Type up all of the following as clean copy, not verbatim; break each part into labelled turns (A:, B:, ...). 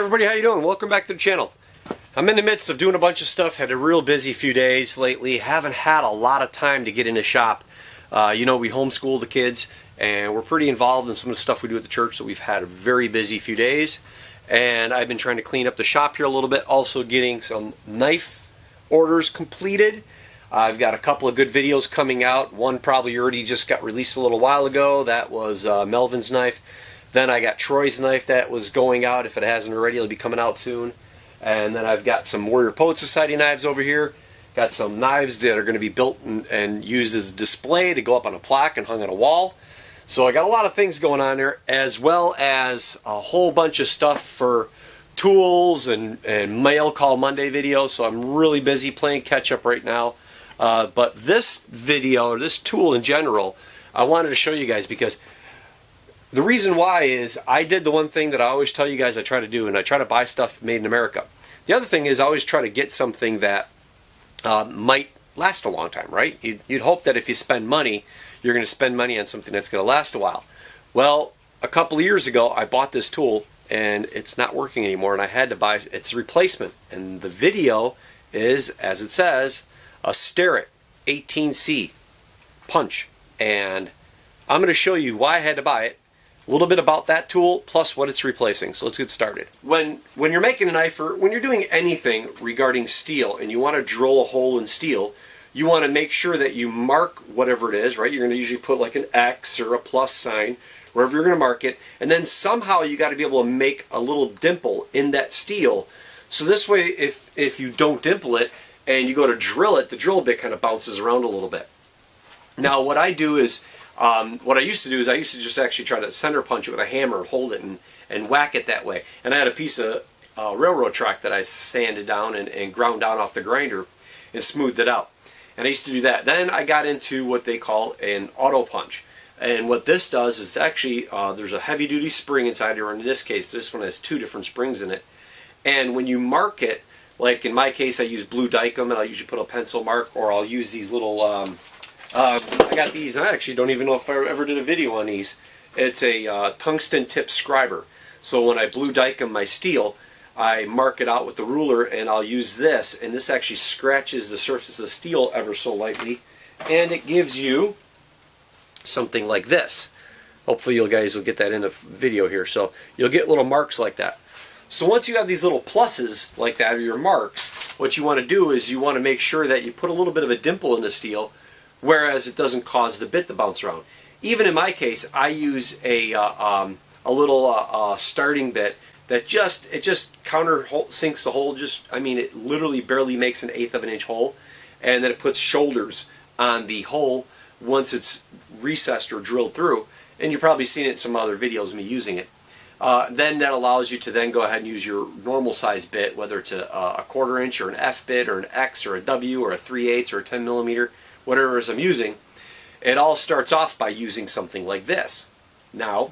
A: everybody, how you doing? Welcome back to the channel. I'm in the midst of doing a bunch of stuff. Had a real busy few days lately. Haven't had a lot of time to get in the shop. You know, we homeschool the kids and we're pretty involved in some of the stuff we do at the church, so we've had a very busy few days. And I've been trying to clean up the shop here a little bit, also getting some knife orders completed. I've got a couple of good videos coming out. One probably already just got released a little while ago. That was Melvin's knife. Then I got Troy's knife that was going out. If it hasn't already, it'll be coming out soon. And then I've got some Warrior Poet Society knives over here. Got some knives that are going to be built and used as a display to go up on a plaque and hung on a wall. So I got a lot of things going on there, as well as a whole bunch of stuff for tools and Mail Call Monday videos. So I'm really busy playing catch up right now. But this video, or this tool in general, I wanted to show you guys because the reason why is I did the one thing that I always tell you guys I try to do, and I try to buy stuff made in America. The other thing is I always try to get something that might last a long time, right? You'd hope that if you spend money, you're going to spend money on something that's going to last a while. Well, a couple of years ago, I bought this tool, and it's not working anymore, and I had to buy its replacement. And the video is, as it says, a Starrett 18C punch. And I'm going to show you why I had to buy it, a little bit about that tool, plus what it's replacing. So let's get started. When you're making a knife, or when you're doing anything regarding steel and you want to drill a hole in steel, you want to make sure that you mark whatever it is, right? You're going to usually put like an X or a plus sign, wherever you're going to mark it, and then somehow you got to be able to make a little dimple in that steel. So this way, if you don't dimple it and you go to drill it, the drill bit kind of bounces around a little bit. Now what I do is, what I used to do is I used to just actually try to center punch it with a hammer and hold it and whack it that way. And I had a piece of railroad track that I sanded down and ground down off the grinder and smoothed it out. And I used to do that. Then I got into what they call an auto punch. And what this does is actually, there's a heavy duty spring inside here. In this case, this one has 2 different springs in it. And when you mark it, like in my case, I use blue Dykem, and I'll usually put a pencil mark, or I'll use these little, I got these, and I actually don't even know if I ever did a video on these. It's a tungsten tip scriber. So when I blue Dykem my steel, I mark it out with the ruler, and I'll use this, and this actually scratches the surface of the steel ever so lightly, and it gives you something like this. Hopefully you guys will get that in the video here. So you'll get little marks like that. So once you have these little pluses like that, or your marks, what you want to do is you want to make sure that you put a little bit of a dimple in the steel, whereas it doesn't cause the bit to bounce around. Even in my case, I use a little starting bit that just sinks the hole. It literally barely makes an 1/8 of an inch hole, and then it puts shoulders on the hole once it's recessed or drilled through. And you've probably seen it in some other videos of me using it. Then that allows you to then go ahead and use your normal size bit, whether it's a 1/4 inch or an F bit or an X or a W or a 3/8 or a 10 millimeter, whatever it is I'm using. It all starts off by using something like this. Now,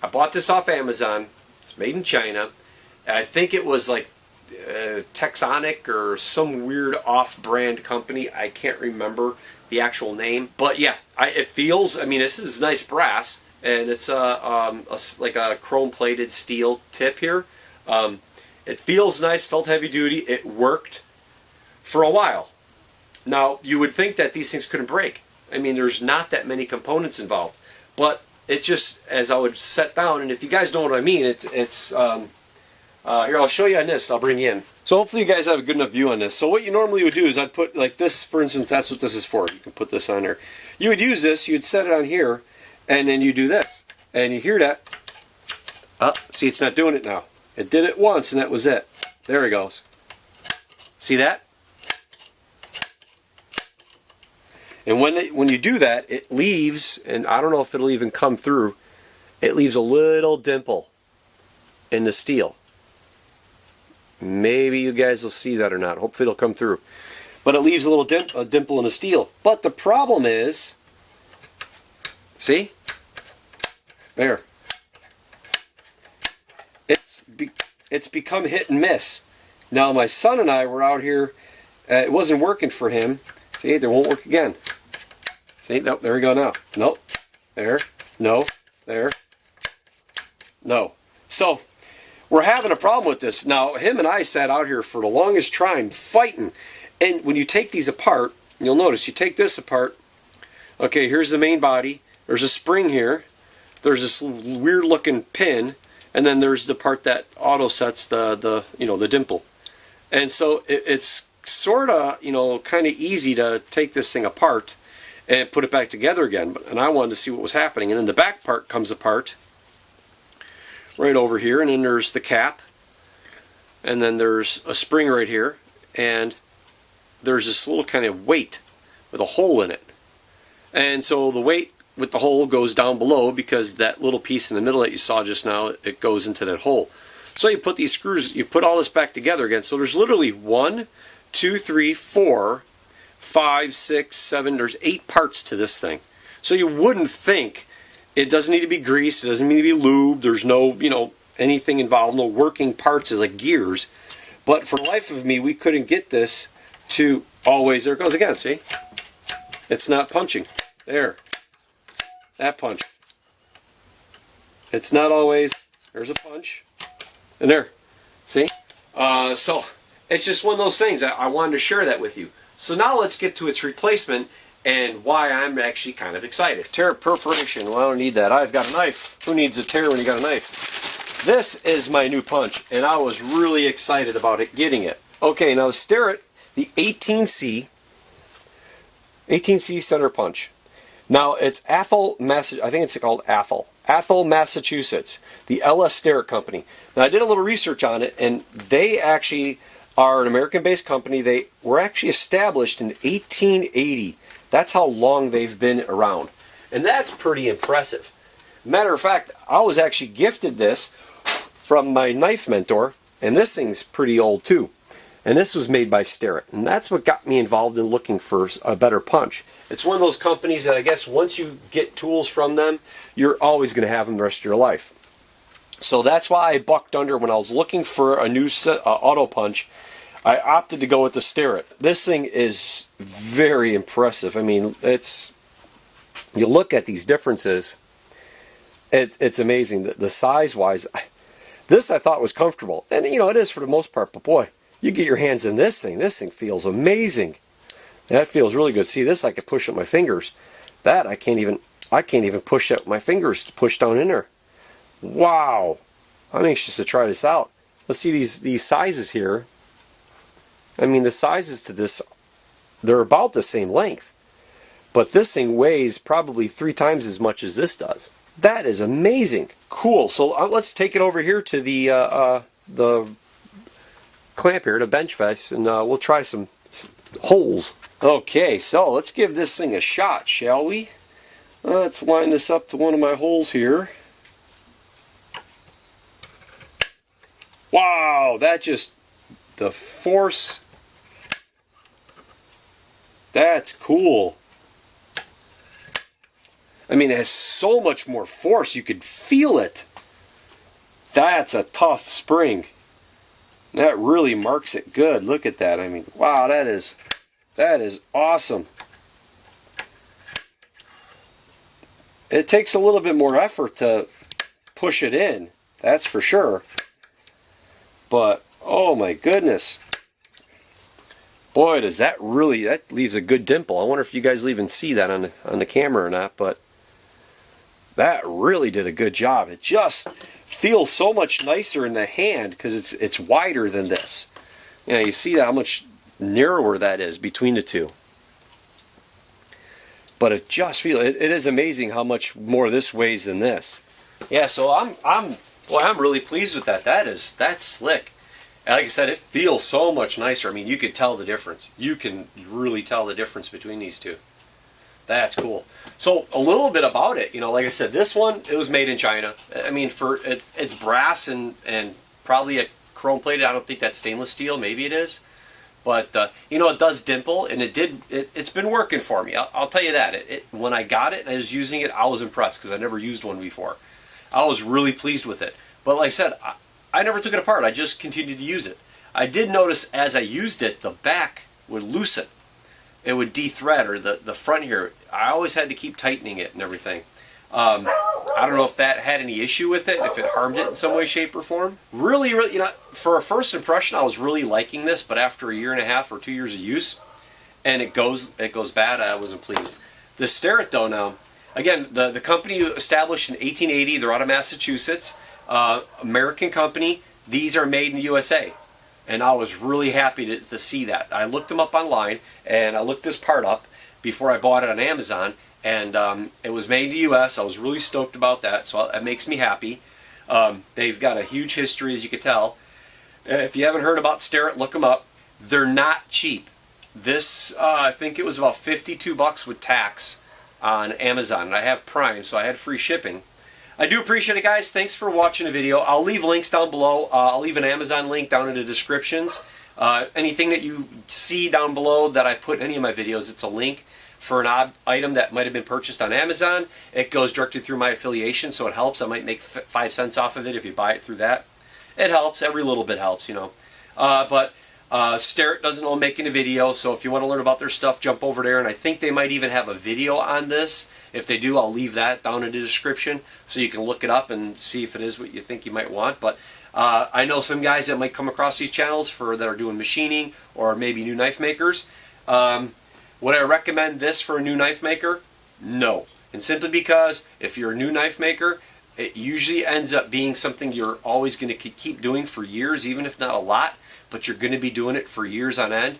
A: I bought this off Amazon. It's made in China. I think it was like Texonic or some weird off-brand company. I can't remember the actual name. But yeah, it feels, this is nice brass, and it's like a chrome-plated steel tip here. It feels nice, felt heavy duty. It worked for a while. Now, you would think that these things couldn't break. There's not that many components involved. But it just, as I would set down, and if you guys know what I mean, here, I'll show you on this, I'll bring you in. So hopefully you guys have a good enough view on this. So what you normally would do is I'd put, like this, for instance, that's what this is for. You can put this on there. You would use this, you'd set it on here, and then you do this. And you hear that. See, it's not doing it now. It did it once, and that was it. There it goes. See that? And when you do that, it leaves, and I don't know if it'll even come through, it leaves a little dimple in the steel. Maybe you guys will see that or not. Hopefully it'll come through. But it leaves a little dimple in the steel. But the problem is, see? There. It's become hit and miss. Now my son and I were out here, it wasn't working for him. See, it won't work again. See, nope, there we go now. Nope, there, no, there, no. So we're having a problem with this. Now, him and I sat out here for the longest time fighting. And when you take these apart, you'll notice you take this apart. Okay, here's the main body. There's a spring here. There's this weird looking pin. And then there's the part that auto sets the dimple. And so it's sort of, kind of easy to take this thing apart and put it back together again. And I wanted to see what was happening. And then the back part comes apart right over here, and then there's the cap, and then there's a spring right here, and there's this little kind of weight with a hole in it. And so the weight with the hole goes down below, because that little piece in the middle that you saw just now, it goes into that hole. So you put these screws, you put all this back together again. So there's literally 1, 2, 3, 4, 5, 6, 7, there's 8 parts to this thing. So you wouldn't think, it doesn't need to be greased, it doesn't need to be lubed, there's no, anything involved, no working parts like gears. But for the life of me, we couldn't get this to always, there it goes again, see? It's not punching. There. That punch. It's not always, there's a punch. And there. See? So, it's just one of those things. I wanted to share that with you. So now let's get to its replacement and why I'm actually kind of excited. Tear perforation. Well, I don't need that. I've got a knife. Who needs a tear when you got a knife? This is my new punch, and I was really excited about getting it. Okay, now Starrett, the 18C center punch. Now it's Athol, I think it's called Athol, Massachusetts, the LS Starrett company. Now I did a little research on it, and they actually are an American-based company. They were actually established in 1880. That's how long they've been around. And that's pretty impressive. Matter of fact, I was actually gifted this from my knife mentor, and this thing's pretty old too. And this was made by Starrett. And that's what got me involved in looking for a better punch. It's one of those companies that I guess once you get tools from them, you're always going to have them the rest of your life. So that's why I bucked under when I was looking for a new auto punch. I opted to go with the Starrett. This thing is very impressive. I mean, you look at these differences, it's amazing. The size-wise, this I thought was comfortable. And, it is for the most part, but boy, you get your hands in this thing feels amazing. That feels really good. See, this I could push up my fingers. That I can't even push up my fingers to push down in there. Wow. I'm anxious to try this out. Let's see these sizes here. I mean, the sizes to this, they're about the same length. But this thing weighs probably 3 times as much as this does. That is amazing. Cool. So let's take it over here to the clamp here, the bench vise, and we'll try some holes. Okay, so let's give this thing a shot, shall we? Let's line this up to one of my holes here. Wow, the force, that's cool. I mean, it has so much more force, you could feel it. That's a tough spring. That really marks it good. Look at that. I mean, wow, that is awesome. It takes a little bit more effort to push it in, that's for sure. But, oh my goodness. Boy, that leaves a good dimple. I wonder if you guys even see that on the camera or not, but that really did a good job. It just feels so much nicer in the hand because it's wider than this. You see how much narrower that is between the two. But it just feels, it is amazing how much more this weighs than this. Yeah, so I'm really pleased with that. That's slick. And like I said, it feels so much nicer. I mean, you could tell the difference. You can really tell the difference between these two. That's cool. So a little bit about it, like I said, this one, it was made in China. I mean, it's brass and probably a chrome plated. I don't think that's stainless steel. Maybe it is. But, it does dimple, and it's been working for me. I'll tell you that. When I got it and I was using it, I was impressed because I never used one before. I was really pleased with it. But like I said, I never took it apart. I just continued to use it. I did notice as I used it, the back would loosen. It would de-thread, or the front here. I always had to keep tightening it and everything. I don't know if that had any issue with it, if it harmed it in some way, shape, or form. Really, you know, for a first impression, I was really liking this, but after a year and a half or 2 years of use, and it goes bad, I wasn't pleased. The Starrett, though, now, again, the company established in 1880. They're out of Massachusetts, American company. These are made in the USA, and I was really happy to see that. I looked them up online, and I looked this part up before I bought it on Amazon, and it was made in the U.S. I was really stoked about that, so it makes me happy. They've got a huge history, as you can tell. If you haven't heard about Starrett, look them up. They're not cheap. This, I think it was about $52 with tax on Amazon, and I have Prime, so I had free shipping. I do appreciate it, guys. Thanks for watching the video. I'll leave links down below. I'll leave an Amazon link down in the descriptions. Anything that you see down below that I put in any of my videos, it's a link for an odd item that might have been purchased on Amazon. It goes directly through my affiliation, so it helps. I might make 5 cents off of it if you buy it through that. It helps. Every little bit helps, you know. But Starrett doesn't know I'm making a video, so if you want to learn about their stuff, jump over there, and I think they might even have a video on this. If they do, I'll leave that down in the description so you can look it up and see if it is what you think you might want. But I know some guys that might come across these channels that are doing machining or maybe new knife makers. Would I recommend this for a new knife maker? No. And simply because if you're a new knife maker, it usually ends up being something you're always going to keep doing for years, even if not a lot, but you're going to be doing it for years on end.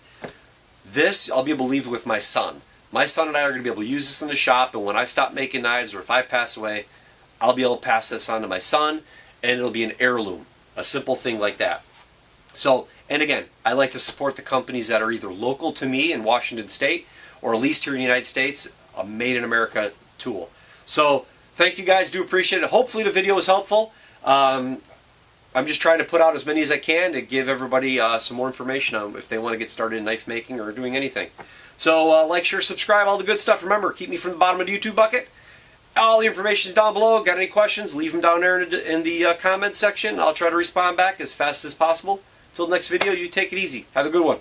A: This, I'll be able to leave with my son. My son and I are going to be able to use this in the shop, and when I stop making knives or if I pass away, I'll be able to pass this on to my son, and it'll be an heirloom, a simple thing like that. So, and again, I like to support the companies that are either local to me in Washington State or at least here in the United States, a made in America tool. So, thank you guys, do appreciate it. Hopefully the video was helpful. I'm just trying to put out as many as I can to give everybody some more information on if they want to get started in knife making or doing anything. So like, share, subscribe, all the good stuff. Remember, keep me from the bottom of the YouTube bucket. All the information is down below. Got any questions, leave them down there in the comments section. I'll try to respond back as fast as possible. Until the next video, you take it easy. Have a good one.